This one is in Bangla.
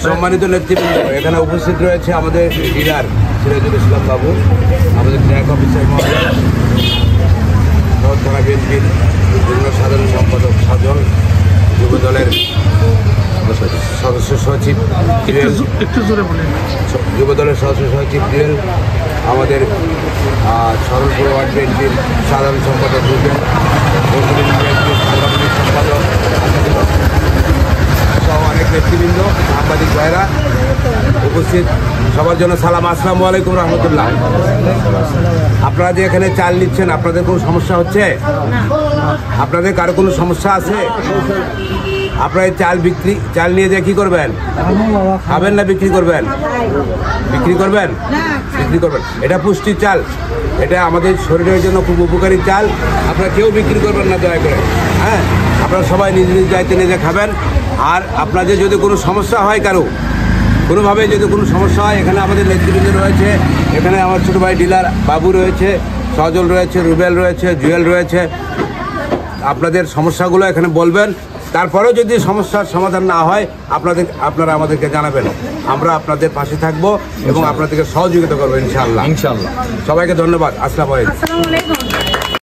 সম্মানিত নেতৃবৃন্দ, এখানে উপস্থিত রয়েছে আমাদের ডিলার সিরাজুল ইসলাম বাবু, আমাদের ট্র্যাক অফিসার মহোদয়, থানা বিএনপির যুগ্ম সাধারণ সম্পাদক সাজন, যুবদলের সদস্য সচিব যুবদলের সদস্য সচিব জুয়েল, আমাদের সরলপুর ওয়ার্ড বিএনপির সাধারণ সম্পাদক রুবেল, বিএনপির সাংগঠনিক সম্পাদক সহ অনেক নেতৃবৃন্দ, সাংবাদিক ভাইরা উপস্থিত, সবার জন্য সালাম। আসসালামু আলাইকুম রহমতুল্লাহ। আপনারা যে এখানে চাল নিচ্ছেন, আপনাদের কোনো সমস্যা হচ্ছে? আপনাদের কারো কোনো সমস্যা আছে? আপনারা এই চাল নিয়ে দিয়ে কী করবেন? খাবেন না বিক্রি করবেন? বিক্রি করবেন। এটা পুষ্টির চাল, এটা আমাদের শরীরের জন্য খুব উপকারী চাল। আপনারা কেউ বিক্রি করবেন না দয়া করে, হ্যাঁ? আপনারা সবাই নিজ নিজ দায়িত্বে নিজে খাবেন। আর আপনাদের যদি কোনো সমস্যা হয়, কারো কোনোভাবে যদি কোনো সমস্যা হয়, এখানে আমাদের নেতৃবৃন্দ রয়েছে, এখানে আমার ছোটো ভাই ডিলার বাবু রয়েছে, সজল রয়েছে, রুবেল রয়েছে, জুয়েল রয়েছে। আপনাদের সমস্যাগুলো এখানে বলবেন, তারপরেও যদি সমস্যার সমাধান না হয় আপনারা আমাদেরকে জানাবেন, আমরা আপনাদের পাশে থাকবো এবং আপনাদেরকে সহযোগিতা করবো ইনশাআল্লাহ। সবাইকে ধন্যবাদ। আসসালামু আলাইকুম।